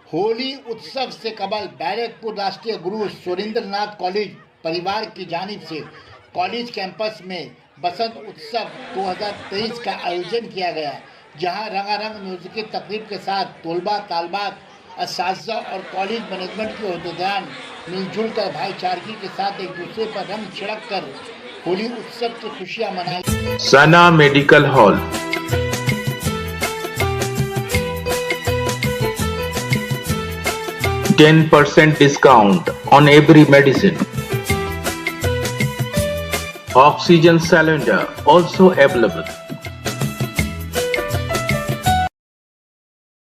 होली उत्सव से कबल बैरकपुर राष्ट्रीय गुरु सुरेंद्र नाथ कॉलेज परिवार की जानिब से कॉलेज कैंपस में बसंत उत्सव 2023 का आयोजन किया गया, जहां रंगारंग म्यूजिक की तकरीब के साथ तोलबा तालबात असातिज़ा और कॉलेज मैनेजमेंट के अहदेदारान मिलजुल कर भाईचारगी के साथ एक दूसरे पर रंग छिड़क कर होली उत्सव की खुशियां मनाई। Sana medical hall 10% discount on every medicine. Oxygen cylinder also available.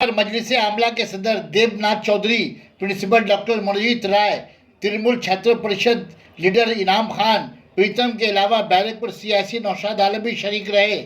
मजलिस आमला के सदर Debnath Chowdhury, principal doctor Manojit Roy, Trinamool Chhatra Parishad leader इनाम खान, प्रीतम के अलावा बैरकपुर सियासी नौशाद आलम भी शरीक रहे।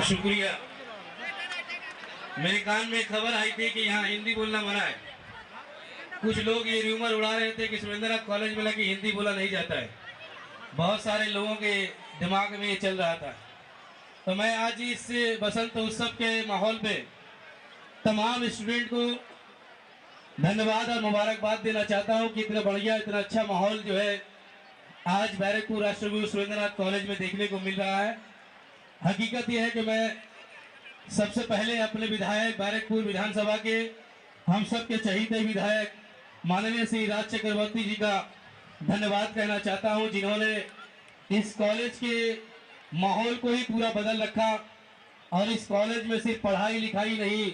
शुक्रिया। मेरे कान में खबर आई थी कि यहाँ हिंदी बोलना मना है। कुछ लोग ये र्यूमर उड़ा रहे थे कि सुरेंद्रनाथ कॉलेज में लगी हिंदी बोला नहीं जाता है। बहुत सारे लोगों के दिमाग में ये चल रहा था। तो मैं आज इस बसंत उत्सव के माहौल पे तमाम स्टूडेंट को धन्यवाद और मुबारकबाद देना चाहता हूँ कि इतना बढ़िया, इतना अच्छा माहौल जो है आज बैरकपुर राष्ट्रगुरु सुरेंद्रनाथ कॉलेज में देखने को मिल रहा है। हकीकत यह है कि मैं सबसे पहले अपने विधायक बैरकपुर विधानसभा के हम सब के चहीते विधायक माननीय श्री राज चक्रवर्ती जी का धन्यवाद कहना चाहता हूं, जिन्होंने इस कॉलेज के माहौल को ही पूरा बदल रखा और इस कॉलेज में सिर्फ पढ़ाई लिखाई नहीं,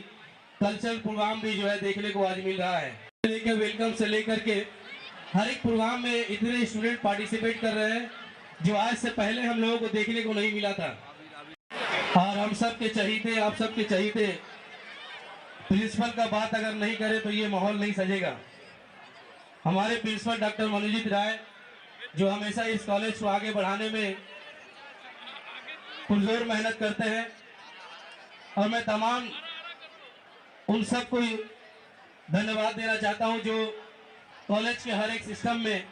कल्चरल प्रोग्राम भी जो है देखने को आज मिल रहा है। लेकर वेलकम से लेकर के हर एक प्रोग्राम में इतने स्टूडेंट पार्टिसिपेट कर रहे हैं जो आज से पहले हम लोगों को देखने को नहीं मिला था। और हम सब के चहीते, आप सब के चहीते प्रिंसिपल का बात अगर नहीं करे तो ये माहौल नहीं सजेगा। हमारे प्रिंसिपल डॉक्टर मनोजीत राय जो हमेशा इस कॉलेज को आगे बढ़ाने में पुरजोर मेहनत करते हैं और मैं तमाम उन सबको धन्यवाद देना चाहता हूं जो कॉलेज के हर एक सिस्टम में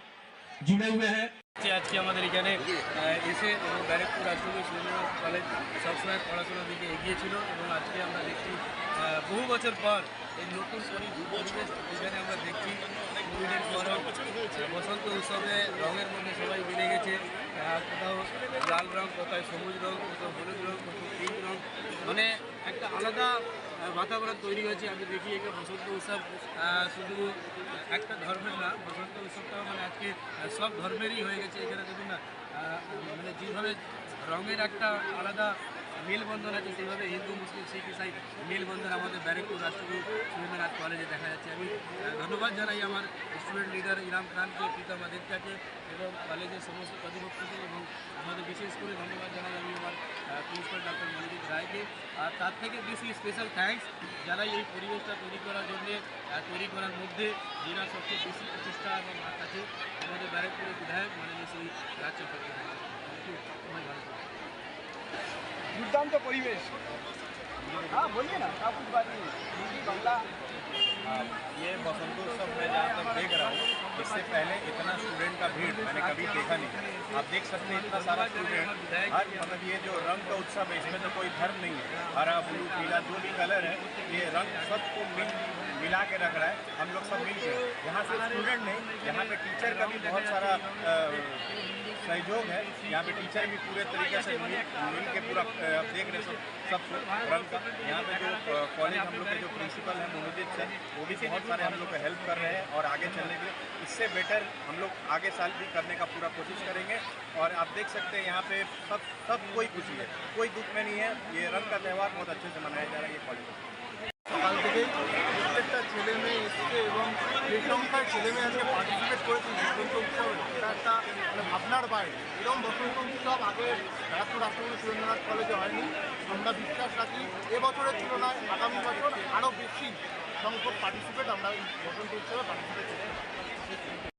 जुड़े हुए हैं। आज के हमारे এখানে এসে এবং ব্যারাকপুর রাষ্ট্রীয় সুরেন্দ্রনাথ কলেজ সবসময় পড়াশোনার দিকে এগিয়ে ছিল এবং আজকে আমরা দেখছি বহু বছর পর এই নতুন পরিবেশ এখানে আমরা দেখছি। কোভিডের পরও বসন্ত উৎসবে রঙের মধ্যে সবাই মিলে গেছে। কোথাও লাল রং, কোথাও সবুজ রং, কোথাও হলুদ রং, কোথাও পিঙ্ক রং, মানে একটা আলাদা বাতাবরণ তৈরি হয়েছে। আমি দেখি এখানে বসন্ত উৎসব শুধু একটা ধর্মের না, বসন্ত উৎসবটাও মানে আজকে সব ধর্মেরই হয়ে গেছে। এখানে দেখুন না, মানে যেভাবে রঙের একটা আলাদা মেলবন্ধন আছে সেইভাবে হিন্দু মুসলিম শিখ ইসাই মেলবন্ধন আমাদের ব্যারাকপুর রাষ্ট্রগুরু সুরেন্দ্রনাথ কলেজে দেখা যাচ্ছে। আমি ধন্যবাদ জানাই আমার স্টুডেন্ট লিডার ইনাম খানকে, প্রীতম আদিত্যকে এবং কলেজের সমস্ত কর্তৃপক্ষকে এবং আমাদের বিশেষ করে ধন্যবাদ জানাই আমি আমার প্রিন্সিপাল ডক্টর মনোজিৎ রায়কে। আর তার থেকে বেশি স্পেশাল থ্যাঙ্কস যারা এই পরিবেশটা তৈরি করার জন্যে, তৈরি করার মধ্যে যারা সবচেয়ে বেশি প্রচেষ্টা এবং হাত আছে আমাদের ব্যারাকপুরের বিধায়ক মাননীয় শ্রী রাজ চক্রবর্তী। দুর্দান্ত পরিবেশ। हाँ बोलिए ना, आप कुछ बात नहीं, हिंदी बांग्ला। ये बसंतोत्सव मैं जहाँ तक देख रहा हूँ, इससे पहले इतना स्टूडेंट का भीड़ मैंने कभी देखा नहीं। आप देख सकते हैं इतना सारा स्टूडेंट, हर मतलब ये जो रंग का उत्सव है इसमें तो कोई धर्म नहीं है, हरा ब्लू पीला जो भी कलर है ये रंग सबको मिला के रख रहा है। हम लोग सब मिल के यहाँ से स्टूडेंट नहीं, यहाँ पे टीचर का भी बहुत सारा सहयोग है। यहाँ पे टीचर भी पूरे तरीके से मिल के पूरा आप देख रहे सब रंग का। यहाँ पे जो कॉलेज हम लोग के जो प्रिंसिपल हैं मनोजित सर, वो भी बहुत सारे हम लोग को हेल्प कर रहे हैं और आगे चलने के लिए इससे बेटर हम लोग आगे साल भी करने का पूरा कोशिश करेंगे। और आप देख सकते हैं यहाँ पे सब कोई खुशी है, कोई दुख में नहीं है। ये रंग का त्यौहार बहुत अच्छे से मनाया जा रहा है ये कॉलेज में। সকাল থেকেই প্রত্যেকটা ছেলে মেয়ে এসেছে এবং যে সংখ্যায় ছেলে মেয়ে আজকে পার্টিসিপেট করেছে বসন্ত উৎসব, এটা একটা মানে ভাবনার বাইরে। এরকম বসন্ত উৎসব আগে ব্যারাকপুর রাষ্ট্রপতি সুরেন্দ্রনাথ কলেজে হয়নি। আমরা বিশ্বাস রাখি এবছরের তুলনায় আগামী বছর আরও বেশি সংখ্যক পার্টিসিপেট আমরা এই বসন্ত উৎসবে পার্টিসিপেট করতে